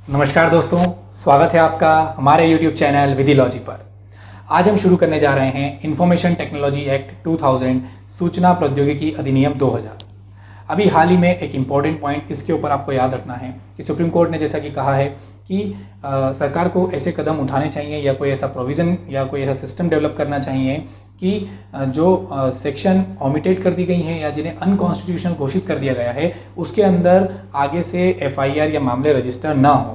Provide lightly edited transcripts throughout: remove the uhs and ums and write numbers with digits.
नमस्कार दोस्तों, स्वागत है आपका हमारे YouTube चैनल विधि लॉजी पर। आज हम शुरू करने जा रहे हैं इंफॉर्मेशन टेक्नोलॉजी एक्ट 2000 सूचना प्रौद्योगिकी अधिनियम 2000। अभी हाल ही में एक इम्पॉर्टेंट पॉइंट इसके ऊपर आपको याद रखना है कि सुप्रीम कोर्ट ने जैसा कि कहा है कि सरकार को ऐसे कदम उठाने चाहिए या कोई ऐसा प्रोविज़न या कोई ऐसा सिस्टम डेवलप करना चाहिए कि जो सेक्शन ओमिटेड कर दी गई हैं या जिन्हें अनकॉन्स्टिट्यूशनल घोषित कर दिया गया है उसके अंदर आगे से एफआईआर या मामले रजिस्टर ना हो।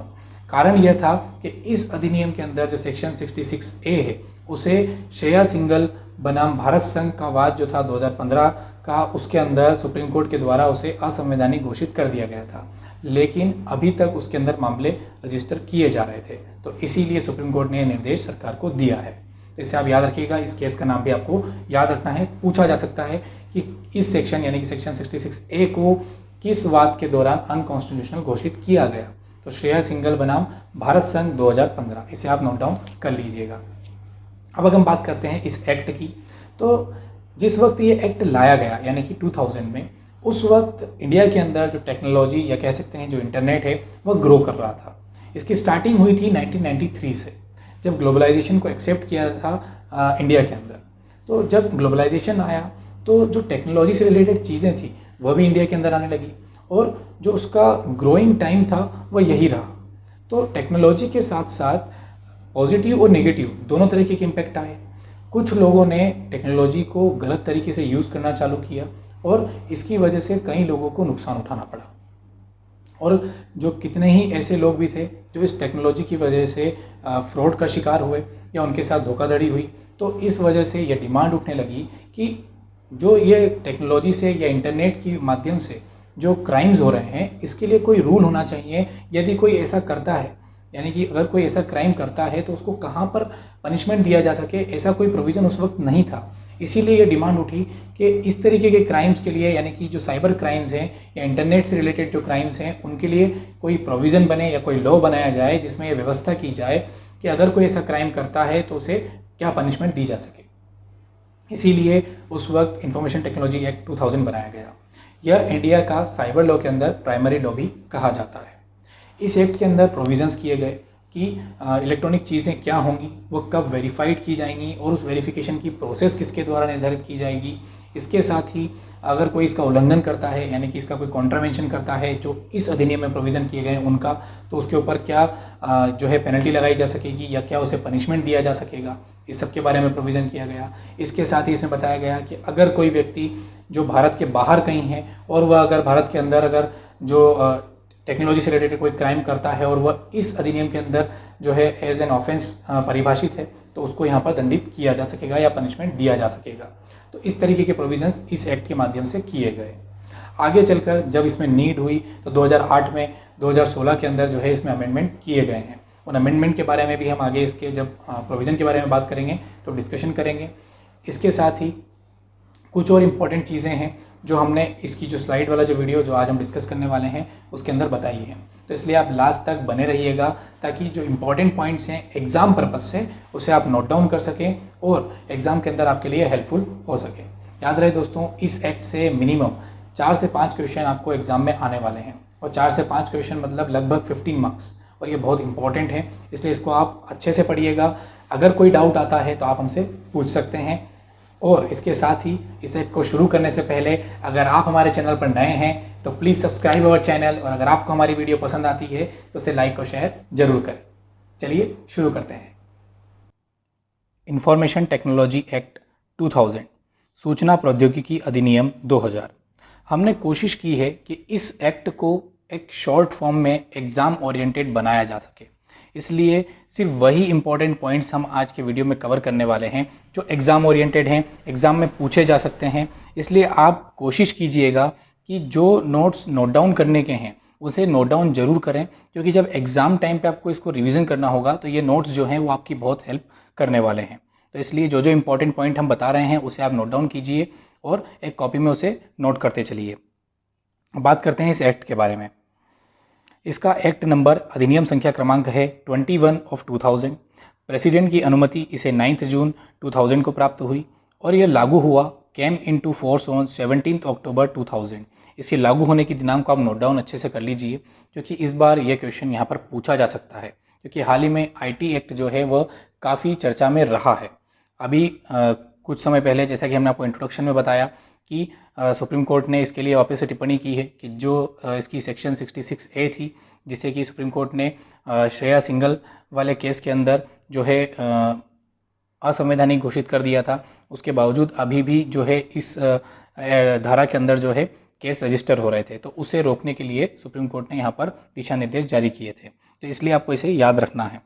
कारण यह था कि इस अधिनियम के अंदर जो सेक्शन 66A है उसे श्रेया सिंघल बनाम भारत संघ का वाद जो था 2015 का, उसके अंदर सुप्रीम कोर्ट के द्वारा उसे असंवैधानिक घोषित कर दिया गया था, लेकिन अभी तक उसके अंदर मामले रजिस्टर किए जा रहे थे। तो इसीलिए सुप्रीम कोर्ट ने यह निर्देश सरकार को दिया है। तो इसे आप याद रखिएगा, इस केस का नाम भी आपको याद रखना है। पूछा जा सकता है कि इस सेक्शन यानी कि सेक्शन 66A को किस वाद के दौरान अनकॉन्स्टिट्यूशनल घोषित किया गया। तो श्रेया सिंघल बनाम भारत संघ 2015, इसे आप नोट डाउन कर लीजिएगा। अब अगर हम बात करते हैं इस एक्ट की, तो जिस वक्त ये एक्ट लाया गया यानी कि 2000 में, उस वक्त इंडिया के अंदर जो टेक्नोलॉजी या कह सकते हैं जो इंटरनेट है वह ग्रो कर रहा था। इसकी स्टार्टिंग हुई थी 1993 से, जब ग्लोबलाइजेशन को एक्सेप्ट किया था इंडिया के अंदर। तो जब ग्लोबलाइजेशन आया तो जो टेक्नोलॉजी से रिलेटेड चीज़ें थी वह भी इंडिया के अंदर आने लगी और जो उसका ग्रोइंग टाइम था वह यही रहा। तो टेक्नोलॉजी के साथ साथ पॉजिटिव और नेगेटिव दोनों तरीके के इम्पैक्ट आए। कुछ लोगों ने टेक्नोलॉजी को गलत तरीके से यूज़ करना चालू किया और इसकी वजह से कई लोगों को नुकसान उठाना पड़ा। और जो कितने ही ऐसे लोग भी थे जो इस टेक्नोलॉजी की वजह से फ्रॉड का शिकार हुए या उनके साथ धोखाधड़ी हुई। तो इस वजह से यह डिमांड उठने लगी कि जो ये टेक्नोलॉजी से या इंटरनेट के माध्यम से जो क्राइम्स हो रहे हैं इसके लिए कोई रूल होना चाहिए। यदि कोई ऐसा करता है, यानी कि अगर कोई ऐसा क्राइम करता है तो उसको कहाँ पर पनिशमेंट दिया जा सके, ऐसा कोई प्रोविज़न उस वक्त नहीं था। इसीलिए ये डिमांड उठी कि इस तरीके के क्राइम्स के लिए, यानी कि जो साइबर क्राइम्स हैं या इंटरनेट से रिलेटेड जो क्राइम्स हैं, उनके लिए कोई प्रोविज़न बने या कोई लॉ बनाया जाए जिसमें ये व्यवस्था की जाए कि अगर कोई ऐसा क्राइम करता है तो उसे क्या पनिशमेंट दी जा सके। इसीलिए उस वक्त इंफॉर्मेशन टेक्नोलॉजी एक्ट 2000 बनाया गया। यह इंडिया का साइबर लॉ के अंदर प्राइमरी लॉ भी कहा जाता है। इस एक्ट के अंदर प्रोविज़न्स किए गए कि इलेक्ट्रॉनिक चीज़ें क्या होंगी, वो कब वेरीफाइड की जाएंगी और उस वेरिफिकेशन की प्रोसेस किसके द्वारा निर्धारित की जाएगी। इसके साथ ही अगर कोई इसका उल्लंघन करता है, यानी कि इसका कोई कॉन्ट्रावेंशन करता है जो इस अधिनियम में प्रोविज़न किए गए हैं उनका, तो उसके ऊपर क्या जो है पेनल्टी लगाई जा सकेगी या क्या उसे पनिशमेंट दिया जा सकेगा, इस सब के बारे में प्रोविज़न किया गया। इसके साथ ही इसमें बताया गया कि अगर कोई व्यक्ति जो भारत के बाहर कहीं है और वह अगर भारत के अंदर अगर जो टेक्नोलॉजी से रिलेटेड कोई क्राइम करता है और वह इस अधिनियम के अंदर जो है एज एन ऑफेंस परिभाषित है, तो उसको यहाँ पर दंडित किया जा सकेगा या पनिशमेंट दिया जा सकेगा। तो इस तरीके के प्रोविजंस इस एक्ट के माध्यम से किए गए। आगे चलकर जब इसमें नीड हुई तो 2008 में 2016 के अंदर जो है इसमें अमेंडमेंट किए गए हैं। उन अमेंडमेंट के बारे में भी हम आगे इसके जब प्रोविज़न के बारे में बात करेंगे तो डिस्कशन करेंगे। इसके साथ ही कुछ और इम्पॉर्टेंट चीज़ें हैं जो हमने इसकी जो स्लाइड वाला जो वीडियो जो आज हम डिस्कस करने वाले हैं उसके अंदर बताई है। तो इसलिए आप लास्ट तक बने रहिएगा ताकि जो इम्पॉर्टेंट पॉइंट्स हैं एग्ज़ाम पर्पज़ से उसे आप नोट डाउन कर सकें और एग्ज़ाम के अंदर आपके लिए हेल्पफुल हो सके। याद रहे दोस्तों, इस एक्ट से मिनिमम 4 से 5 क्वेश्चन आपको एग्ज़ाम में आने वाले हैं और 4 से 5 क्वेश्चन मतलब लगभग 15 मार्क्स, और ये बहुत इंपॉर्टेंट है, इसलिए इसको आप अच्छे से पढ़िएगा। अगर कोई डाउट आता है तो आप हमसे पूछ सकते हैं। और इसके साथ ही इस एक्ट को शुरू करने से पहले अगर आप हमारे चैनल पर नए हैं तो प्लीज़ सब्सक्राइब अवर चैनल, और अगर आपको हमारी वीडियो पसंद आती है तो उसे लाइक और शेयर जरूर करें। चलिए शुरू करते हैं। इंफॉर्मेशन टेक्नोलॉजी एक्ट 2000 सूचना प्रौद्योगिकी अधिनियम 2000। हमने कोशिश की है कि इस एक्ट को एक शॉर्ट फॉर्म में एग्ज़ाम ओरिएंटेड बनाया जा सके, इसलिए सिर्फ वही इंपॉर्टेंट पॉइंट्स हम आज के वीडियो में कवर करने वाले हैं जो एग्ज़ाम ओरिएंटेड हैं, एग्ज़ाम में पूछे जा सकते हैं। इसलिए आप कोशिश कीजिएगा कि जो नोट्स नोट डाउन करने के हैं उसे नोट डाउन ज़रूर करें, क्योंकि जब एग्ज़ाम टाइम पे आपको इसको रिवीजन करना होगा तो ये नोट्स जो हैं वो आपकी बहुत हेल्प करने वाले हैं। तो इसलिए जो जो इंपॉर्टेंट पॉइंट हम बता रहे हैं उसे आप नोट डाउन कीजिए और एक कॉपी में उसे नोट करते चलिए। बात करते हैं इस एक्ट के बारे में। इसका एक्ट नंबर अधिनियम संख्या क्रमांक है 21 ऑफ 2000। प्रेसिडेंट की अनुमति इसे 9 जून 2000 को प्राप्त हुई और यह लागू हुआ केम इनटू फोर्स ऑन 17 अक्टूबर 2000। इसके लागू होने की दिनांक को आप नोट डाउन अच्छे से कर लीजिए, क्योंकि इस बार यह क्वेश्चन यहाँ पर पूछा जा सकता है, क्योंकि हाल ही में IT एक्ट जो है वह काफ़ी चर्चा में रहा है। अभी कुछ समय पहले, जैसा कि हमने आपको इंट्रोडक्शन में बताया, कि सुप्रीम कोर्ट ने इसके लिए वापस से टिप्पणी की है कि जो इसकी सेक्शन 66A थी, जिससे कि सुप्रीम कोर्ट ने श्रेया सिंगल वाले केस के अंदर जो है असंवैधानिक घोषित कर दिया था, उसके बावजूद अभी भी जो है इस धारा के अंदर जो है केस रजिस्टर हो रहे थे, तो उसे रोकने के लिए सुप्रीम कोर्ट ने यहाँ पर दिशा निर्देश जारी किए थे। तो इसलिए आपको इसे याद रखना है।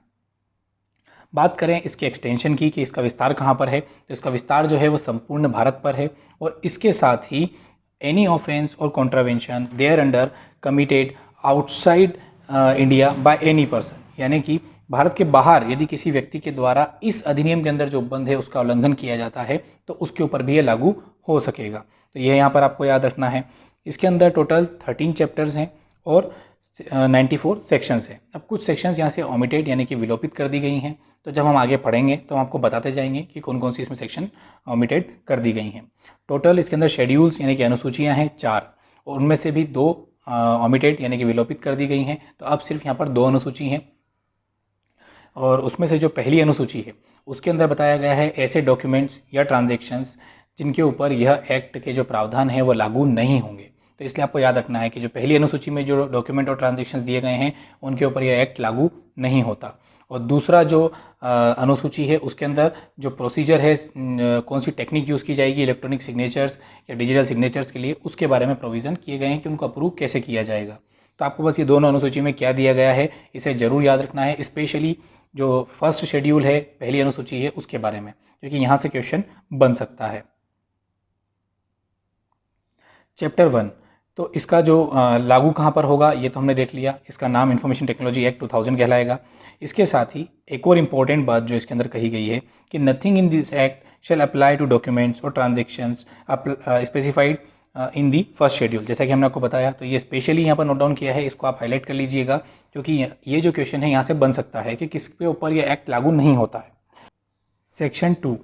बात करें इसके एक्सटेंशन की कि इसका विस्तार कहाँ पर है, तो इसका विस्तार जो है वो संपूर्ण भारत पर है, और इसके साथ ही एनी ऑफेंस और contravention there under committed outside India by any person, यानी कि भारत के बाहर यदि किसी व्यक्ति के द्वारा इस अधिनियम के अंदर जो उपबंध है उसका उल्लंघन किया जाता है तो उसके ऊपर भी ये लागू हो सकेगा। तो यह यहाँ पर आपको याद रखना है। इसके अंदर टोटल 13 चैप्टर्स हैं और 94 सेक्शंस हैं। अब कुछ सेक्शंस यहाँ से ओमिटेड यानी कि विलोपित कर दी गई हैं, तो जब हम आगे पढ़ेंगे तो हम आपको बताते जाएंगे कि कौन कौन सी इसमें सेक्शन ओमिटेड कर दी गई हैं। टोटल इसके अंदर शेड्यूल्स यानी कि अनुसूचियाँ हैं 4, और उनमें से भी 2 ओमिटेड यानी कि विलोपित कर दी गई हैं। तो अब सिर्फ यहाँ पर 2 अनुसूची हैं, और उसमें से जो पहली अनुसूची है उसके अंदर बताया गया है ऐसे डॉक्यूमेंट्स या ट्रांजैक्शंस जिनके ऊपर यह एक्ट के जो प्रावधान हैं वो लागू नहीं होंगे। तो इसलिए आपको याद रखना है कि जो पहली अनुसूची में जो डॉक्यूमेंट और ट्रांजैक्शंस दिए गए हैं उनके ऊपर यह एक्ट लागू नहीं होता। और दूसरा जो अनुसूची है उसके अंदर जो प्रोसीजर है, कौन सी टेक्निक यूज़ की जाएगी इलेक्ट्रॉनिक सिग्नेचर्स या डिजिटल सिग्नेचर्स के लिए, उसके बारे में प्रोविज़न किए गए हैं कि उनको अप्रूव कैसे किया जाएगा। तो आपको बस ये दोनों अनुसूची में क्या दिया गया है इसे ज़रूर याद रखना है, स्पेशली जो फर्स्ट शेड्यूल है, पहली अनुसूची है, उसके बारे में, क्योंकि यहाँ से क्वेश्चन बन सकता है। चैप्टर 1, तो इसका जो लागू कहाँ पर होगा ये तो हमने देख लिया। इसका नाम इंफॉर्मेशन टेक्नोलॉजी एक्ट 2000 कहलाएगा। इसके साथ ही एक और इम्पॉर्टेंट बात जो इसके अंदर कही गई है कि nothing in this act shall apply to documents और transactions specified in the first schedule. जैसा कि हमने आपको बताया, तो ये स्पेशली यहाँ पर नोट डाउन किया है, इसको आप हाईलाइट कर लीजिएगा, क्योंकि ये जो क्वेश्चन है यहाँ से बन सकता है कि किस पे ऊपर ये एक्ट लागू नहीं होता है। सेक्शन 2,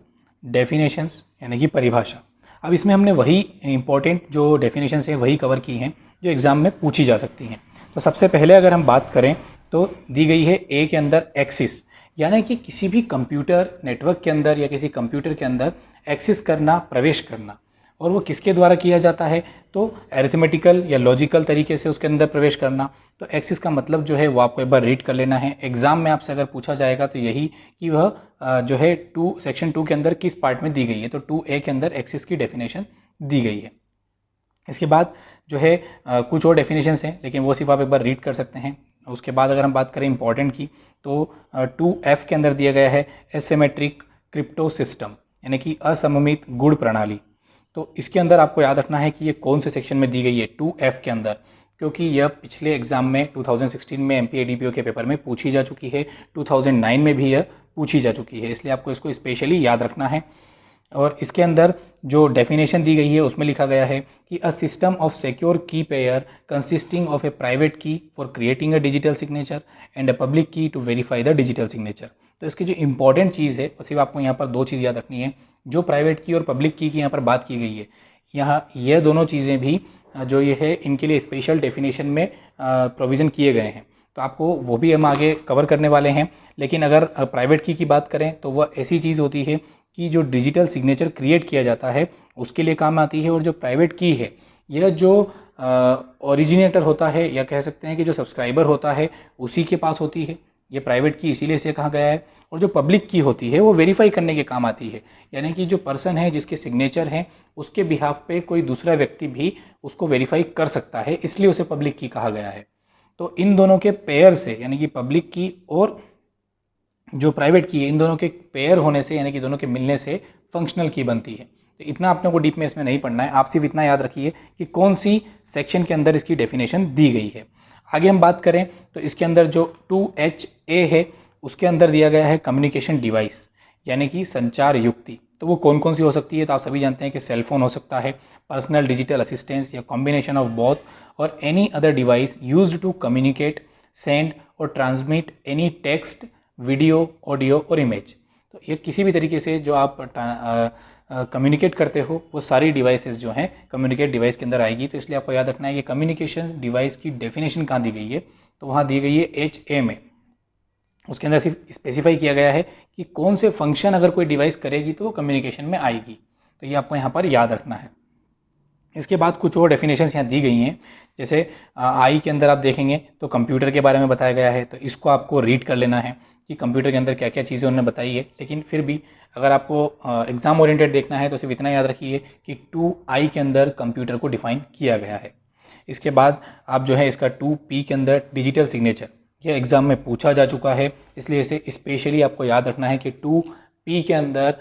डेफिनेशंस यानी कि परिभाषा। अब इसमें हमने वही इंपॉर्टेंट जो डेफिनेशंस हैं वही कवर की हैं जो एग्ज़ाम में पूछी जा सकती हैं। तो सबसे पहले अगर हम बात करें तो दी गई है ए के अंदर एक्सेस, यानी कि किसी भी कंप्यूटर नेटवर्क के अंदर या किसी कंप्यूटर के अंदर एक्सेस करना, प्रवेश करना, और वो किसके द्वारा किया जाता है, तो अरिथमेटिकल या लॉजिकल तरीके से उसके अंदर प्रवेश करना। तो एक्सेस का मतलब जो है वो आपको एक बार रीड कर लेना है। एग्जाम में आपसे अगर पूछा जाएगा तो यही कि वह जो है सेक्शन 2 के अंदर किस पार्ट में दी गई है, तो 2A के अंदर एक्सेस की डेफिनेशन दी गई है। इसके बाद जो है कुछ और डेफिनेशंस हैं, लेकिन वो सिर्फ आप एक बार रीड कर सकते हैं। उसके बाद अगर हम बात करें इंपॉर्टेंट की, तो 2F के अंदर दिया गया है एसिमेट्रिक क्रिप्टो सिस्टम, यानी कि असममित गुण प्रणाली। तो इसके अंदर आपको याद रखना है कि ये कौन से सेक्शन में दी गई है, 2F के अंदर, क्योंकि यह पिछले एग्जाम में 2016 में MPA DPO के पेपर में पूछी जा चुकी है, 2009 में भी यह पूछी जा चुकी है, इसलिए आपको इसको स्पेशली याद रखना है। और इसके अंदर जो डेफिनेशन दी गई है उसमें लिखा गया है कि a system of secure key pair consisting of a private key for creating a digital signature and a public key to verify the digital signature. तो इसकी जो इंपॉर्टेंट चीज़ है वो सिर्फ आपको यहाँ पर 2 चीज़ याद रखनी है। जो प्राइवेट की और पब्लिक की यहाँ पर बात की गई है, यहाँ यह दोनों चीज़ें भी जो ये है इनके लिए स्पेशल डेफिनेशन में प्रोविज़न किए गए हैं, तो आपको वो भी हम आगे कवर करने वाले हैं। लेकिन अगर प्राइवेट की बात करें तो वह ऐसी चीज़ होती है कि जो डिजिटल सिग्नेचर क्रिएट किया जाता है उसके लिए काम आती है, और जो प्राइवेट की है यह जो ओरिजिनेटर होता है या कह सकते हैं कि जो सब्सक्राइबर होता है उसी के पास होती है। ये प्राइवेट की इसीलिए से कहा गया है। और जो पब्लिक की होती है वो वेरीफाई करने के काम आती है, यानी कि जो पर्सन है जिसके सिग्नेचर हैं उसके बिहाफ पे कोई दूसरा व्यक्ति भी उसको वेरीफाई कर सकता है, इसलिए उसे पब्लिक की कहा गया है। तो इन दोनों के पेयर से, यानी कि पब्लिक की और जो प्राइवेट की है, इन दोनों के पेयर होने से यानी कि दोनों के मिलने से फंक्शनल की बनती है। तो इतना आपने को डीप में इसमें नहीं पढ़ना है, आप सिर्फ इतना याद रखिए कि कौन सी सेक्शन के अंदर इसकी डेफिनेशन दी गई है। आगे हम बात करें तो इसके अंदर जो 2HA है उसके अंदर दिया गया है कम्युनिकेशन डिवाइस, यानी कि संचार युक्ति। तो वो कौन कौन सी हो सकती है, तो आप सभी जानते हैं कि सेलफोन हो सकता है, पर्सनल डिजिटल असिस्टेंस या कॉम्बिनेशन ऑफ बोथ, और any other device used to communicate, send और transmit any text, video, audio और इमेज। तो ये किसी भी तरीके से जो आप कम्युनिकेट करते हो वो सारी डिवाइसेस जो हैं कम्युनिकेट डिवाइस के अंदर आएगी। तो इसलिए आपको याद रखना है कि कम्युनिकेशन डिवाइस की डेफिनेशन कहाँ दी गई है, तो वहाँ दी गई है HA में। उसके अंदर सिर्फ स्पेसिफाई किया गया है कि कौन से फंक्शन अगर कोई डिवाइस करेगी तो वो कम्युनिकेशन में आएगी। तो ये आपको यहाँ पर याद रखना है। इसके बाद कुछ और डेफिनेशंस यहाँ दी गई हैं, जैसे आई के अंदर आप देखेंगे तो कंप्यूटर के बारे में बताया गया है, तो इसको आपको रीड कर लेना है कि कंप्यूटर के अंदर क्या क्या चीज़ें उन्होंने बताई है। लेकिन फिर भी अगर आपको एग्ज़ाम ओरिएंटेड देखना है तो सिर्फ इतना याद रखिए कि 2I के अंदर कंप्यूटर को डिफाइन किया गया है। इसके बाद आप जो है इसका 2P के अंदर डिजिटल सिग्नेचर, यह एग्ज़ाम में पूछा जा चुका है, इसलिए इसे स्पेशली आपको याद रखना है कि 2P के अंदर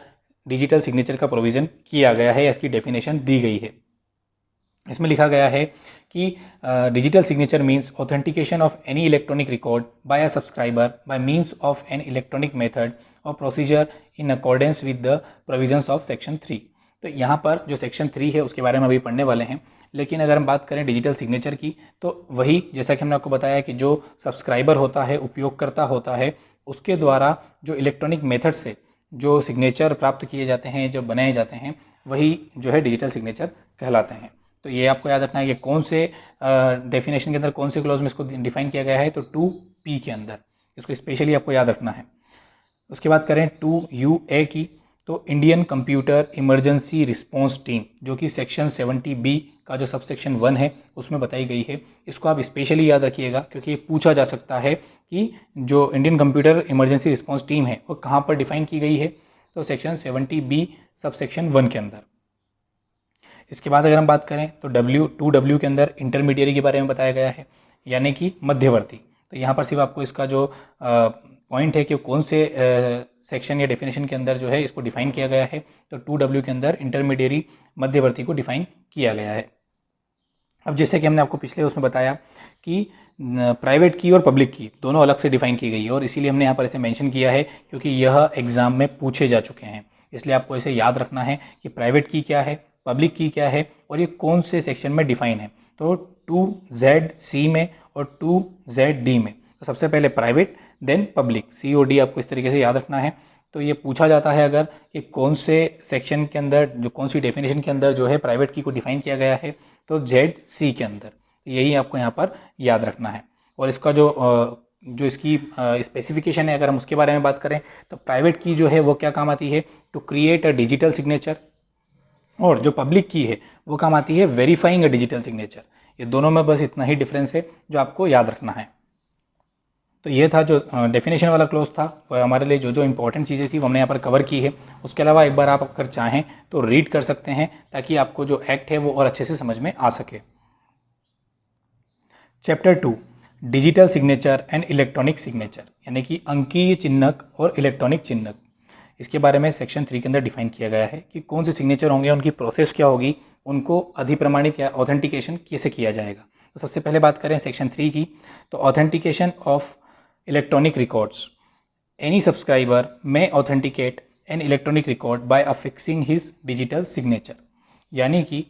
डिजिटल सिग्नेचर का प्रोविज़न किया गया है, इसकी डेफिनेशन दी गई है। इसमें लिखा गया है कि digital signature means authentication of any electronic record by a subscriber by means of an electronic method और procedure in accordance with the provisions of section 3। तो यहाँ पर जो सेक्शन 3 है उसके बारे में अभी पढ़ने वाले हैं, लेकिन अगर हम बात करें डिजिटल सिग्नेचर की तो वही जैसा कि हमने आपको बताया कि जो सब्सक्राइबर होता है, उपयोगकर्ता होता है, उसके द्वारा जो इलेक्ट्रॉनिक मेथड से जो सिग्नेचर प्राप्त किए जाते हैं, जो बनाए जाते हैं, वही जो है डिजिटल सिग्नेचर कहलाते हैं। तो ये आपको याद रखना है कि कौन से डेफिनेशन के अंदर कौन से क्लॉज में इसको डिफाइन किया गया है, तो 2P के अंदर, इसको स्पेशली आपको याद रखना है। उसके बाद करें 2UA की, तो Indian computer emergency response team, जो कि सेक्शन 70B का जो सब सेक्शन 1 है उसमें बताई गई है। इसको आप स्पेशली याद रखिएगा क्योंकि ये पूछा जा सकता है कि जो Indian computer emergency response team है वो कहाँ पर डिफाइन की गई है, तो सेक्शन 70B सब सेक्शन 1 के अंदर। इसके बाद अगर हम बात करें तो 2W के अंदर इंटरमीडिएरी के बारे में बताया गया है, यानी कि मध्यवर्ती। तो यहाँ पर सिर्फ आपको इसका जो पॉइंट है कि कौन से सेक्शन या डेफिनेशन के अंदर जो है इसको डिफाइन किया गया है, तो 2W के अंदर इंटरमीडिएरी मध्यवर्ती को डिफाइन किया गया है। अब जैसे कि हमने आपको पिछले उसमें बताया कि प्राइवेट की और पब्लिक की दोनों अलग से डिफाइन की गई है, और इसीलिए हमने यहाँ पर इसे मेंशन किया है क्योंकि यह एग्ज़ाम में पूछे जा चुके हैं। इसलिए आपको इसे याद रखना है कि प्राइवेट की क्या है, पब्लिक की क्या है और ये कौन से सेक्शन में डिफाइन है। तो 2ZC में और 2ZD में, तो सबसे पहले प्राइवेट देन पब्लिक, COD आपको इस तरीके से याद रखना है। तो ये पूछा जाता है अगर कि कौन से सेक्शन के अंदर, जो कौन सी डेफिनेशन के अंदर जो है प्राइवेट की को डिफाइन किया गया है, तो ZC के अंदर, यही आपको यहाँ पर याद रखना है। और इसका जो इसकी स्पेसिफिकेशन है, अगर हम उसके बारे में बात करें तो प्राइवेट की जो है वो क्या काम आती है, to create a digital signature, और जो पब्लिक की है वो काम आती है वेरीफाइंग अ डिजिटल सिग्नेचर। ये दोनों में बस इतना ही डिफरेंस है जो आपको याद रखना है। तो ये था जो डेफिनेशन वाला क्लोज था, वो हमारे लिए जो जो इंपॉर्टेंट चीज़ें थी वो हमने यहाँ पर कवर की है। उसके अलावा एक बार आप अगर चाहें तो रीड कर सकते हैं ताकि आपको जो एक्ट है वो और अच्छे से समझ में आ सके। Chapter 2 digital signature and electronic signature, यानी कि अंकीय चिन्हक और इलेक्ट्रॉनिक चिन्हक। इसके बारे में सेक्शन 3 के अंदर डिफाइन किया गया है कि कौन से सिग्नेचर होंगे, उनकी प्रोसेस क्या होगी, उनको अधिप्रमाणित या ऑथेंटिकेशन कैसे किया जाएगा। तो सबसे पहले बात करें सेक्शन 3 की, तो authentication of electronic records. Any subscriber may authenticate an electronic record by affixing his digital signature, यानी कि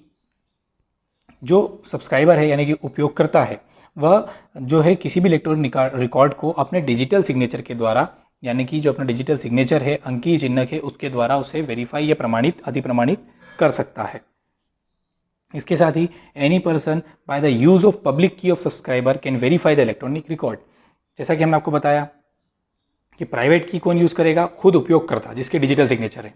जो सब्सक्राइबर है यानी कि उपयोगकर्ता है वह जो है किसी भी इलेक्ट्रॉनिक रिकॉर्ड को अपने डिजिटल सिग्नेचर के द्वारा, यानी कि जो अपना डिजिटल सिग्नेचर है, अंकीय चिन्हक है, उसके द्वारा उसे वेरीफाई या प्रमाणित अधिप्रमाणित कर सकता है। इसके साथ ही any person by the use of public key of subscriber can verify the electronic record. जैसा कि हमने आपको बताया कि प्राइवेट की कौन यूज़ करेगा, खुद उपयोगकर्ता जिसके डिजिटल सिग्नेचर है,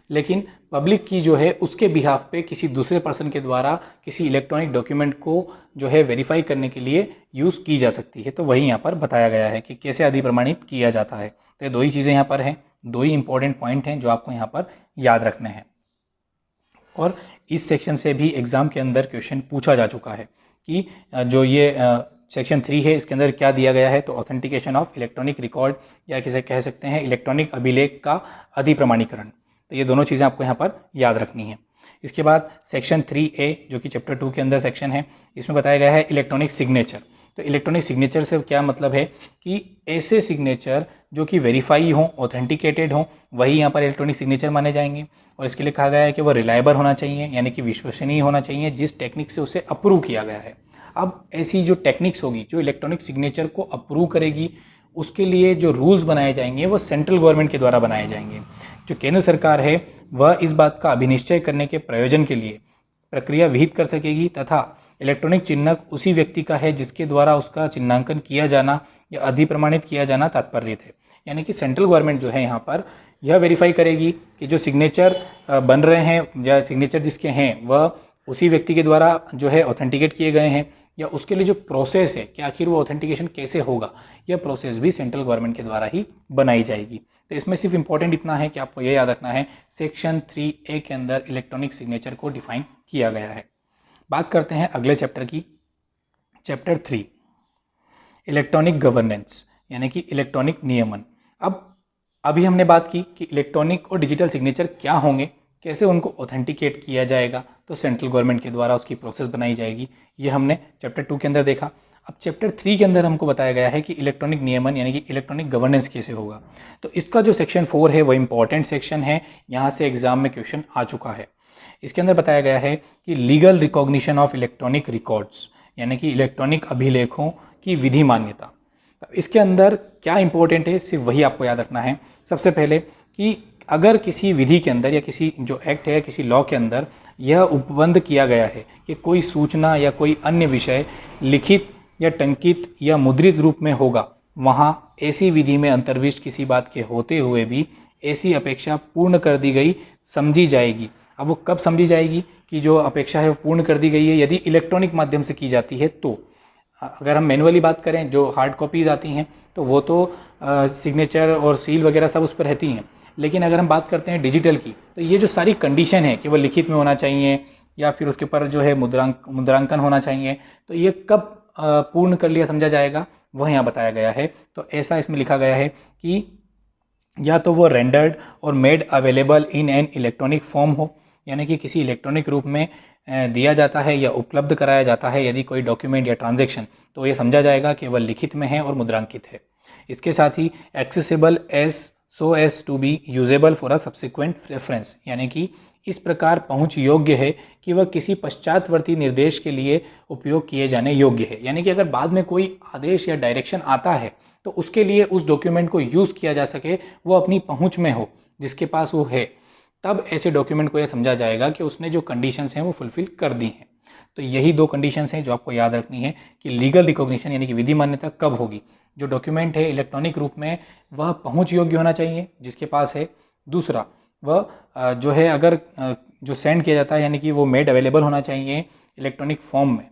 लेकिन पब्लिक की जो है उसके बिहाफ पे किसी दूसरे पर्सन के द्वारा किसी इलेक्ट्रॉनिक डॉक्यूमेंट को जो है वेरीफाई करने के लिए यूज़ की जा सकती है। तो वही यहाँ पर बताया गया है कि कैसे अधिप्रमाणित किया जाता है। तो ये दो ही चीज़ें यहाँ पर हैं, दो ही इंपॉर्टेंट पॉइंट हैं जो आपको यहाँ पर याद रखने हैं। और इस सेक्शन से भी एग्ज़ाम के अंदर क्वेश्चन पूछा जा चुका है कि जो ये सेक्शन 3 है इसके अंदर क्या दिया गया है, तो ऑथेंटिकेशन ऑफ इलेक्ट्रॉनिक रिकॉर्ड या किसे कह सकते हैं इलेक्ट्रॉनिक अभिलेख का अधिप्रमाणीकरण। तो ये दोनों चीज़ें आपको यहाँ पर याद रखनी है। इसके बाद सेक्शन 3A जो कि चैप्टर 2 के अंदर सेक्शन है, इसमें बताया गया है इलेक्ट्रॉनिक सिग्नेचर। तो इलेक्ट्रॉनिक सिग्नेचर से क्या मतलब है कि ऐसे सिग्नेचर जो कि वेरीफाई हों, ऑथेंटिकेटेड हों, वही यहाँ पर इलेक्ट्रॉनिक सिग्नेचर माने जाएंगे। और इसके लिए कहा गया है कि वह रिलायबल होना चाहिए, यानी कि विश्वसनीय होना चाहिए जिस टेक्निक से उसे अप्रूव किया गया है। अब ऐसी जो टेक्निक्स होगी जो इलेक्ट्रॉनिक सिग्नेचर को अप्रूव करेगी उसके लिए जो रूल्स बनाए जाएंगे वो सेंट्रल गवर्नमेंट के द्वारा बनाए जाएंगे। जो केंद्र सरकार है वह इस बात का अभिनिश्चय करने के प्रयोजन के लिए प्रक्रिया विहित कर सकेगी तथा इलेक्ट्रॉनिक चिन्हक उसी व्यक्ति का है जिसके द्वारा उसका चिन्हांकन किया जाना या अधिप्रमाणित किया जाना तात्पर्य है। यानी कि सेंट्रल गवर्नमेंट जो है यहाँ पर यह वेरीफाई करेगी कि जो सिग्नेचर बन रहे हैं या सिग्नेचर जिसके हैं वह उसी व्यक्ति के द्वारा जो है ऑथेंटिकेट किए गए हैं, या उसके लिए जो प्रोसेस है कि आखिर वो ऑथेंटिकेशन कैसे होगा, यह प्रोसेस भी सेंट्रल गवर्नमेंट के द्वारा ही बनाई जाएगी। तो इसमें सिर्फ इंपॉर्टेंट इतना है कि आपको ये याद रखना है सेक्शन 3A के अंदर इलेक्ट्रॉनिक सिग्नेचर को डिफाइन किया गया है। बात करते हैं अगले चैप्टर की, चैप्टर 3 इलेक्ट्रॉनिक गवर्नेंस यानी कि इलेक्ट्रॉनिक नियमन। अभी हमने बात की कि इलेक्ट्रॉनिक और डिजिटल सिग्नेचर क्या होंगे, कैसे उनको ऑथेंटिकेट किया जाएगा, तो सेंट्रल गवर्नमेंट के द्वारा उसकी प्रोसेस बनाई जाएगी। ये हमने चैप्टर 2 के अंदर देखा। अब चैप्टर 3 के अंदर हमको बताया गया है कि इलेक्ट्रॉनिक नियमन यानी कि इलेक्ट्रॉनिक गवर्नेंस कैसे होगा। तो इसका जो सेक्शन 4 है वो इंपॉर्टेंट सेक्शन है, यहाँ से एग्जाम में क्वेश्चन आ चुका है। इसके अंदर बताया गया है कि legal recognition of electronic records यानी कि इलेक्ट्रॉनिक अभिलेखों की विधि मान्यता। तो इसके अंदर क्या इंपॉर्टेंट है सिर्फ वही आपको याद रखना है। सबसे पहले कि अगर किसी विधि के अंदर या किसी जो एक्ट है किसी लॉ के अंदर यह उपबंध किया गया है कि कोई सूचना या कोई अन्य विषय लिखित या टंकित या मुद्रित रूप में होगा, वहाँ ऐसी विधि में अंतर्विष्ट किसी बात के होते हुए भी ऐसी अपेक्षा पूर्ण कर दी गई समझी जाएगी। अब वो कब समझी जाएगी कि जो अपेक्षा है वो पूर्ण कर दी गई है? यदि इलेक्ट्रॉनिक माध्यम से की जाती है तो। अगर हम मैनुअली बात करें, जो हार्ड कॉपीज़ आती हैं तो वो तो सिग्नेचर और सील वगैरह सब उस पर रहती हैं, लेकिन अगर हम बात करते हैं डिजिटल की तो ये जो सारी कंडीशन है कि वो लिखित में होना चाहिए या फिर उसके ऊपर जो है मुद्रांकन होना चाहिए, तो ये कब पूर्ण कर लिया समझा जाएगा वह यहाँ बताया गया है। तो ऐसा इसमें लिखा गया है कि या तो वो रेंडर्ड और made available in an electronic form हो, यानी कि किसी इलेक्ट्रॉनिक रूप में दिया जाता है या उपलब्ध कराया जाता है यदि कोई डॉक्यूमेंट या ट्रांजैक्शन, तो ये समझा जाएगा कि वह लिखित में है और मुद्रांकित है। इसके साथ ही accessible so as to be usable for a subsequent reference, यानी कि इस प्रकार पहुंच योग्य है कि वह किसी पश्चातवर्ती निर्देश के लिए उपयोग किए जाने योग्य है। यानी कि अगर बाद में कोई आदेश या डायरेक्शन आता है तो उसके लिए उस डॉक्यूमेंट को यूज़ किया जा सके, वो अपनी पहुंच में हो जिसके पास वो है, तब ऐसे डॉक्यूमेंट को यह समझा जाएगा कि उसने जो कंडीशंस हैं वो फुलफिल कर दी हैं। तो यही दो कंडीशंस हैं जो आपको याद रखनी है कि लीगल रिकॉग्निशन यानी कि विधि मान्यता कब होगी। जो डॉक्यूमेंट है इलेक्ट्रॉनिक रूप में वह पहुंच योग्य होना चाहिए जिसके पास है। दूसरा वह जो है अगर जो सेंड किया जाता है यानी कि वो मेड अवेलेबल होना चाहिए इलेक्ट्रॉनिक फॉर्म में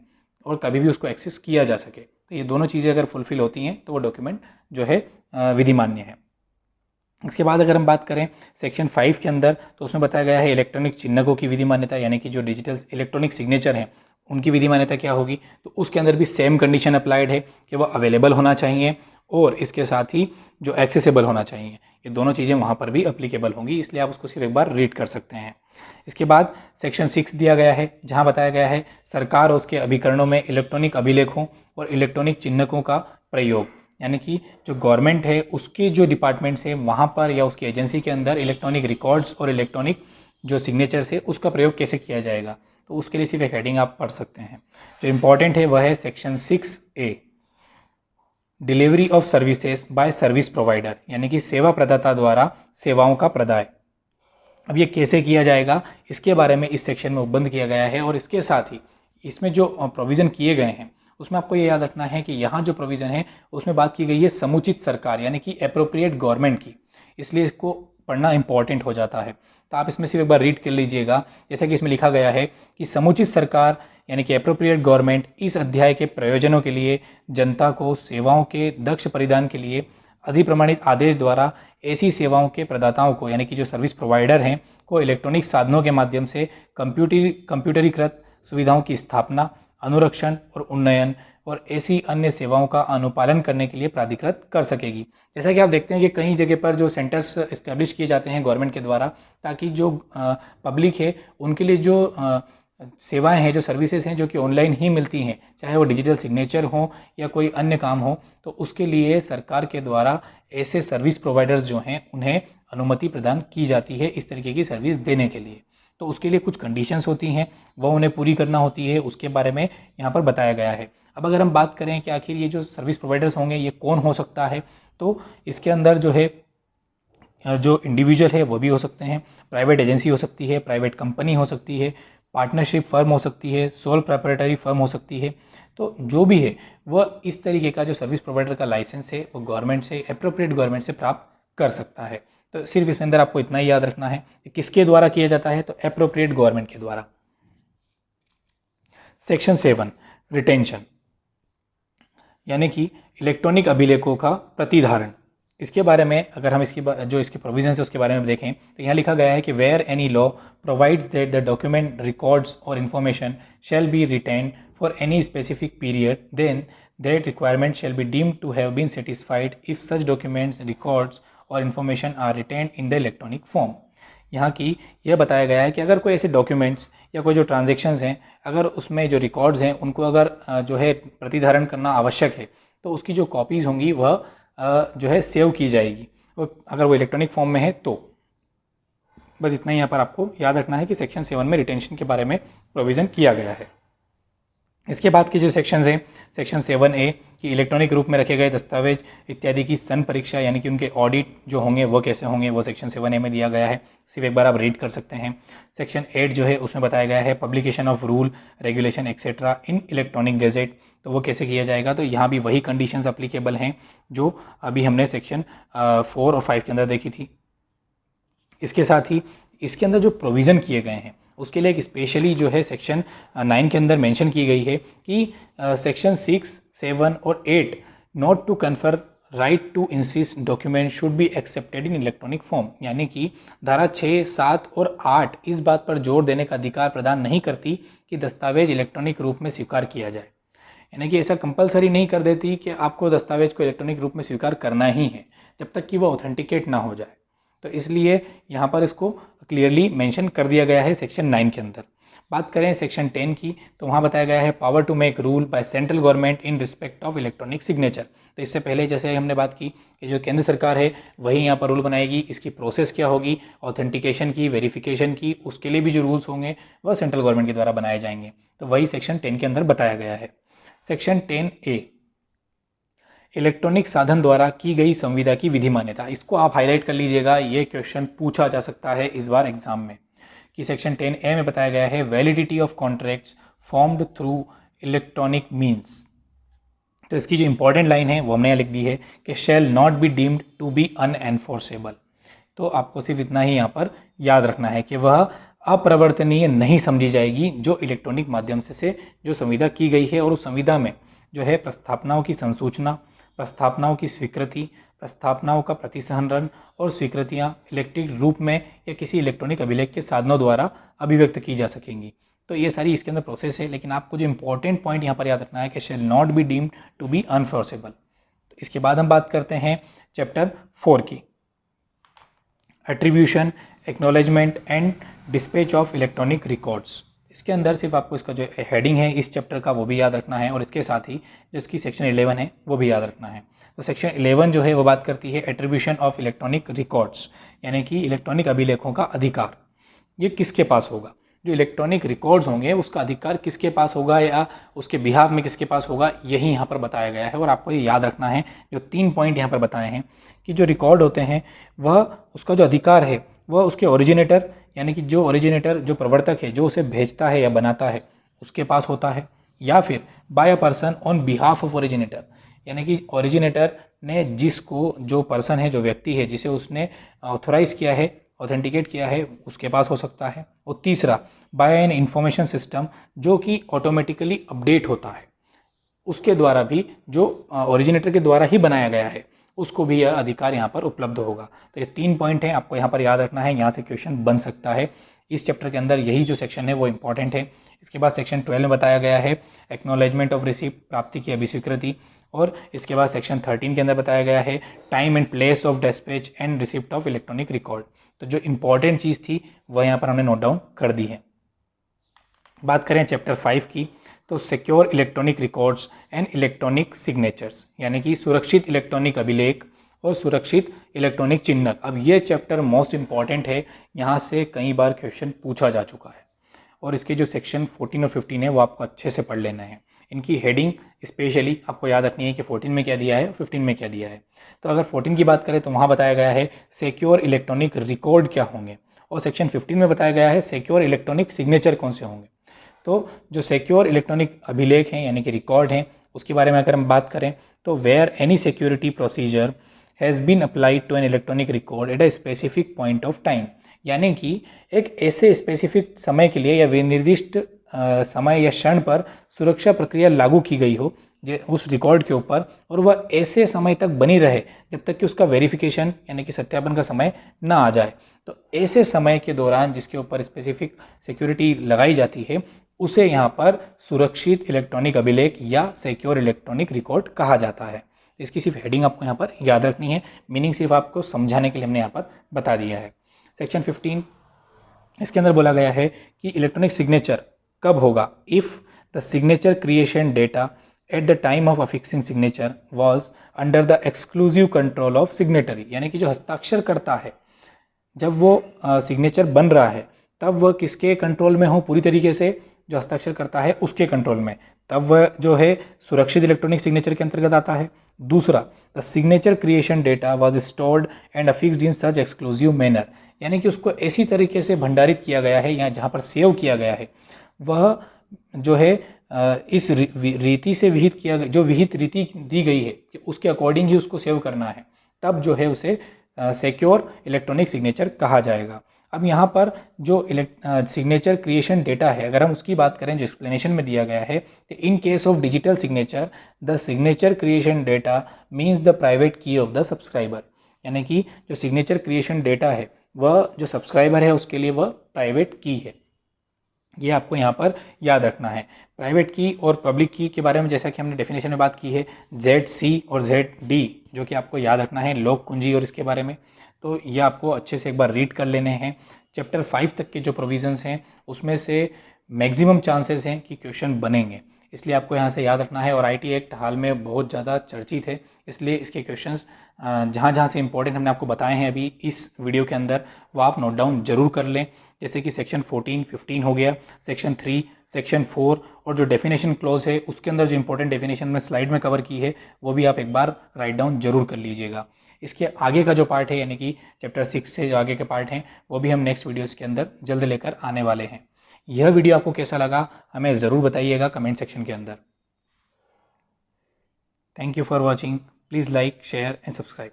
और कभी भी उसको एक्सेस किया जा सके। तो ये दोनों चीज़ें अगर फुलफिल होती हैं तो वो डॉक्यूमेंट जो है विधि मान्य है। इसके बाद अगर हम बात करें सेक्शन 5 के अंदर, तो उसमें बताया गया है इलेक्ट्रॉनिक चिन्हकों की विधि मान्यता, यानी कि जो डिजिटल इलेक्ट्रॉनिक सिग्नेचर हैं उनकी विधि मान्यता क्या होगी। तो उसके अंदर भी सेम कंडीशन अप्लाइड है कि वह अवेलेबल होना चाहिए और इसके साथ ही जो एक्सेसिबल होना चाहिए। ये दोनों चीज़ें वहाँ पर भी अप्लीकेबल होंगी, इसलिए आप उसको सिर्फ एक बार रीड कर सकते हैं। इसके बाद सेक्शन 6 दिया गया है जहाँ बताया गया है सरकार और उसके अभिकरणों में इलेक्ट्रॉनिक अभिलेखों और इलेक्ट्रॉनिक चिन्हकों का प्रयोग, यानी कि जो गवर्नमेंट है उसके जो डिपार्टमेंट्स है वहाँ पर या उसकी एजेंसी के अंदर इलेक्ट्रॉनिक रिकॉर्ड्स और इलेक्ट्रॉनिक जो सिग्नेचर्स है उसका प्रयोग कैसे किया जाएगा। तो उसके लिए सिर्फ एक हेडिंग आप पढ़ सकते हैं। जो इम्पॉर्टेंट है वह है section 6A delivery of services by service provider, यानी कि सेवा प्रदाता द्वारा सेवाओं का प्रदाय। अब ये कैसे किया जाएगा इसके बारे में इस सेक्शन में उपबंध किया गया है और इसके साथ ही इसमें जो प्रोविज़न किए गए हैं उसमें आपको ये याद रखना है कि यहाँ जो प्रोविज़न है उसमें बात की गई है समुचित सरकार यानी कि एप्रोप्रिएट गवर्नमेंट की, इसलिए इसको पढ़ना इंपॉर्टेंट हो जाता है। तो आप इसमें सिर्फ एक बार रीड कर लीजिएगा, जैसा कि इसमें लिखा गया है कि समुचित सरकार यानी कि एप्रोप्रिएट गवर्नमेंट इस अध्याय के प्रयोजनों के लिए जनता को सेवाओं के दक्ष परिधान के लिए अधिप्रमाणित आदेश द्वारा ऐसी सेवाओं के प्रदाताओं को यानी कि जो सर्विस प्रोवाइडर हैं को इलेक्ट्रॉनिक साधनों के माध्यम से कंप्यूटरीकृत सुविधाओं की स्थापना, अनुरक्षण और उन्नयन और ऐसी अन्य सेवाओं का अनुपालन करने के लिए प्राधिकृत कर सकेगी। जैसा कि आप देखते हैं कि कई जगह पर जो सेंटर्स इस्टेब्लिश किए जाते हैं गवर्नमेंट के द्वारा, ताकि जो पब्लिक है उनके लिए जो सेवाएं हैं, जो सर्विसेज हैं जो कि ऑनलाइन ही मिलती हैं, चाहे वो डिजिटल सिग्नेचर हो या कोई अन्य काम हो, तो उसके लिए सरकार के द्वारा ऐसे सर्विस प्रोवाइडर्स जो हैं उन्हें अनुमति प्रदान की जाती है इस तरीके की सर्विस देने के लिए। तो उसके लिए कुछ कंडीशंस होती हैं, वह उन्हें पूरी करना होती है, उसके बारे में यहाँ पर बताया गया है। अब अगर हम बात करें कि आखिर ये जो सर्विस प्रोवाइडर्स होंगे ये कौन हो सकता है, तो इसके अंदर जो है जो इंडिविजुअल है वो भी हो सकते हैं, प्राइवेट एजेंसी हो सकती है, प्राइवेट कंपनी हो सकती है, पार्टनरशिप फर्म हो सकती है, सोल प्रोप्राइटरी फर्म हो सकती है। तो जो भी है वह इस तरीके का जो सर्विस प्रोवाइडर का लाइसेंस है वो गवर्नमेंट से, एप्रोप्रिएट गवर्नमेंट से प्राप्त कर सकता है। तो सिर्फ इसके अंदर आपको इतना ही याद रखना है कि किसके द्वारा किया जाता है, तो एप्रोप्रिएट गवर्नमेंट के द्वारा। सेक्शन 7 रिटेंशन, यानी कि इलेक्ट्रॉनिक अभिलेखों का प्रतिधारण। इसके बारे में अगर हम जो इसके प्रोविजन है उसके बारे में देखें तो यहाँ लिखा गया है कि where any law provides that the document, records और information shall be retained for any specific period, then that requirement shall be deemed to have been satisfied if such documents, records और information are retained in the electronic form. यहाँ की यह बताया गया है कि अगर कोई ऐसे डॉक्यूमेंट्स या कोई जो ट्रांजेक्शन्स हैं, अगर उसमें जो रिकॉर्ड्स हैं उनको अगर जो है प्रतिधारण करना आवश्यक है तो उसकी जो कॉपीज़ होंगी वह जो है सेव की जाएगी, अगर वो इलेक्ट्रॉनिक फॉर्म में है तो। बस इतना ही यहाँ पर आपको याद रखना है कि सेक्शन 7 में रिटेंशन के बारे में प्रोविज़न किया गया है। इसके बाद के जो सेक्शंस हैं, सेक्शन 7A कि इलेक्ट्रॉनिक रूप में रखे गए दस्तावेज इत्यादि की सन परीक्षा, यानी कि उनके ऑडिट जो होंगे वो कैसे होंगे, वो सेक्शन 7A में दिया गया है, सिर्फ एक बार आप रीड कर सकते हैं। सेक्शन 8 जो है उसमें बताया गया है publication of rule, regulation etcetera in electronic gadget, तो वो कैसे किया जाएगा। तो यहाँ भी वही कंडीशंस अप्लीकेबल हैं जो अभी हमने सेक्शन 4 और 5 के अंदर देखी थी। इसके साथ ही इसके अंदर जो प्रोविज़न किए गए हैं उसके लिए एक स्पेशली जो है सेक्शन 9 के अंदर मेंशन की गई है कि सेक्शन 6, 7 और 8 not to confer right to insist document should be accepted in electronic form, यानी कि धारा 6, 7 और 8 इस बात पर जोर देने का अधिकार प्रदान नहीं करती कि दस्तावेज इलेक्ट्रॉनिक रूप में स्वीकार किया जाए, यानी कि ऐसा कंपलसरी नहीं कर देती कि आपको दस्तावेज को इलेक्ट्रॉनिक रूप में स्वीकार करना ही है जब तक कि वह ऑथेंटिकेट ना हो जाए। तो इसलिए यहाँ पर इसको क्लियरली मेंशन कर दिया गया है सेक्शन 9 के अंदर। बात करें सेक्शन 10 की तो वहाँ बताया गया है power to make rule by central government in respect of electronic signature. तो इससे पहले जैसे हमने बात की कि जो केंद्र सरकार है वही यहाँ पर रूल बनाएगी, इसकी प्रोसेस क्या होगी, ऑथेंटिकेशन की, वेरिफिकेशन की, उसके लिए भी जो रूल्स होंगे वह सेंट्रल गवर्नमेंट के द्वारा बनाए जाएंगे। तो वही सेक्शन 10 के अंदर बताया गया है। सेक्शन 10A इलेक्ट्रॉनिक साधन द्वारा की गई संविदा की विधि मान्यता, इसको आप हाईलाइट कर लीजिएगा, ये क्वेश्चन पूछा जा सकता है इस बार एग्जाम में कि सेक्शन 10A में बताया गया है validity of contracts formed through electronic means. तो इसकी जो इंपॉर्टेंट लाइन है वो हमने यहाँ लिख दी है कि shall not be deemed to be unenforceable. तो आपको सिर्फ इतना ही यहाँ पर याद रखना है कि वह अप्रवर्तनीय नहीं समझी जाएगी जो इलेक्ट्रॉनिक माध्यम से जो संविदा की गई है, और उस संविदा में जो है प्रस्तावनाओं की संसूचना, प्रस्तावनाओं की स्वीकृति, प्रस्तावनाओं का प्रतिसंहरण और स्वीकृतियां इलेक्ट्रिक रूप में या किसी इलेक्ट्रॉनिक अभिलेख के साधनों द्वारा अभिव्यक्त की जा सकेंगी। तो ये सारी इसके अंदर प्रोसेस है, लेकिन आपको जो इंपॉर्टेंट पॉइंट यहाँ पर याद रखना है कि shall not be deemed to be unenforceable. तो इसके बाद हम बात करते हैं चैप्टर 4 की, attribution, acknowledgement and dispatch of electronic records. इसके अंदर सिर्फ आपको इसका जो हेडिंग है इस चैप्टर का वो भी याद रखना है, और इसके साथ ही जो इसकी सेक्शन 11 है वो भी याद रखना है। तो सेक्शन 11 जो है वो बात करती है एट्रीब्यूशन ऑफ इलेक्ट्रॉनिक रिकॉर्ड्स, यानी कि इलेक्ट्रॉनिक अभिलेखों का अधिकार ये किसके पास होगा, जो इलेक्ट्रॉनिक रिकॉर्ड्स होंगे उसका अधिकार किसके पास होगा या उसके बिहाफ में किसके पास होगा, यही यहाँ पर बताया गया है। और आपको ये याद रखना है जो 3 पॉइंट यहाँ पर बताए हैं कि जो रिकॉर्ड होते हैं वह उसका जो अधिकार है वह उसके ओरिजिनेटर, यानी कि जो ओरिजिनेटर, जो प्रवर्तक है, जो उसे भेजता है या बनाता है उसके पास होता है, या फिर by a person on behalf of originator, यानी कि ओरिजिनेटर ने जिसको, जो पर्सन है, जो व्यक्ति है जिसे उसने ऑथोराइज किया है, ऑथेंटिकेट किया है, उसके पास हो सकता है। और तीसरा बाय एन इंफॉर्मेशन सिस्टम जो कि ऑटोमेटिकली अपडेट होता है, उसके द्वारा भी, जो ओरिजिनेटर के द्वारा ही बनाया गया है उसको भी यह अधिकार यहाँ पर उपलब्ध होगा। तो ये 3 पॉइंट हैं, आपको यहाँ पर याद रखना है, यहाँ से क्वेश्चन बन सकता है। इस चैप्टर के अंदर यही जो सेक्शन है वो इंपॉर्टेंट है। इसके बाद सेक्शन 12 में बताया गया है एक्नॉलेजमेंट ऑफ रिसीप्ट, प्राप्ति की अभिस्वीकृति, और इसके बाद सेक्शन 13 के अंदर बताया गया है time and place of dispatch and receipt of electronic record. तो जो इंपॉर्टेंट चीज़ थी वह यहाँ पर हमने नोट डाउन कर दी है। बात करें चैप्टर 5 की तो secure electronic records and electronic signatures, यानी कि सुरक्षित इलेक्ट्रॉनिक अभिलेख और सुरक्षित इलेक्ट्रॉनिक चिन्ह। अब ये चैप्टर मोस्ट इंपॉर्टेंट है, यहाँ से कई बार क्वेश्चन पूछा जा चुका है, और इसके जो सेक्शन 14 और 15 है वो आपको अच्छे से पढ़ लेना है। इनकी हेडिंग स्पेशली आपको याद रखनी है कि 14 में क्या दिया है, 15 में क्या दिया है। तो अगर 14 की बात करें तो वहाँ बताया गया है सिक्योर इलेक्ट्रॉनिक रिकॉर्ड क्या होंगे, और सेक्शन 15 में बताया गया है सिक्योर इलेक्ट्रॉनिक सिग्नेचर कौन से होंगे। तो जो सिक्योर इलेक्ट्रॉनिक अभिलेख हैं यानी कि रिकॉर्ड हैं, उसके बारे में अगर हम बात करें तो where any security procedure has been applied to an electronic record at a specific point of time, यानी कि एक ऐसे स्पेसिफिक समय के लिए या विनिर्दिष्ट समय या क्षण पर सुरक्षा प्रक्रिया लागू की गई हो उस रिकॉर्ड के ऊपर, और वह ऐसे समय तक बनी रहे जब तक कि उसका वेरिफिकेशन यानी कि सत्यापन का समय ना आ जाए। तो ऐसे समय के दौरान जिसके ऊपर स्पेसिफिक सिक्योरिटी लगाई जाती है उसे यहाँ पर सुरक्षित इलेक्ट्रॉनिक अभिलेख या सिक्योर इलेक्ट्रॉनिक रिकॉर्ड कहा जाता है। इसकी सिर्फ हेडिंग आपको यहाँ पर याद रखनी है, मीनिंग सिर्फ आपको समझाने के लिए हमने यहाँ पर बता दिया है। सेक्शन 15 इसके अंदर बोला गया है कि इलेक्ट्रॉनिक सिग्नेचर कब होगा, if the signature creation data at the time of affixing signature was under the exclusive control of signatory, यानी कि जो हस्ताक्षर करता है जब वो सिग्नेचर बन रहा है तब वह किसके कंट्रोल में हो, पूरी तरीके से जो हस्ताक्षर करता है उसके कंट्रोल में, तब वह जो है सुरक्षित इलेक्ट्रॉनिक सिग्नेचर के अंतर्गत आता है। दूसरा, the signature creation data was stored and affixed in such exclusive manner, यानी कि उसको ऐसी तरीके से भंडारित किया गया है या जहाँ पर सेव किया गया है वह जो है इस रीति से विहित किया गया, जो विहित रीति दी गई है कि उसके अकॉर्डिंग ही उसको सेव करना है, तब जो है उसे सिक्योर इलेक्ट्रॉनिक सिग्नेचर कहा जाएगा। अब यहाँ पर जो सिग्नेचर क्रिएशन डेटा है अगर हम उसकी बात करें जो एक्सप्लेनेशन में दिया गया है, तो in case of digital signature the signature creation data means the private की ऑफ द सब्सक्राइबर, यानी कि जो सिग्नेचर क्रिएशन डेटा है वह जो सब्सक्राइबर है उसके लिए वह प्राइवेट की है, ये आपको यहाँ पर याद रखना है। प्राइवेट की और पब्लिक की के बारे में जैसा कि हमने डेफिनेशन में बात की है ZC और ZD, जो कि आपको याद रखना है लोक कुंजी और इसके बारे में, तो ये आपको अच्छे से एक बार रीड कर लेने हैं। चैप्टर 5 तक के जो प्रोविजंस हैं उसमें से मैक्सिमम चांसेस हैं कि क्वेश्चन बनेंगे, इसलिए आपको यहाँ से याद रखना है। और IT एक्ट हाल में बहुत ज़्यादा चर्चित है, इसलिए इसके क्वेश्चंस जहाँ जहाँ से इंपॉर्टेंट हमने आपको बताए हैं अभी इस वीडियो के अंदर वो आप नोट डाउन जरूर कर लें, जैसे कि सेक्शन 14, 15 हो गया, सेक्शन 3, सेक्शन 4 और जो डेफिनेशन क्लॉज है उसके अंदर जो इंपॉर्टेंट डेफिनेशन में स्लाइड में कवर की है वो भी आप एक बार राइट डाउन जरूर कर लीजिएगा। इसके आगे का जो पार्ट है यानी कि चैप्टर 6 से जो आगे के पार्ट हैं वो भी हम नेक्स्ट वीडियोज़ के अंदर जल्द लेकर आने वाले हैं। यह वीडियो आपको कैसा लगा हमें ज़रूर बताइएगा कमेंट सेक्शन के अंदर। Thank you for watching, please like, share and subscribe.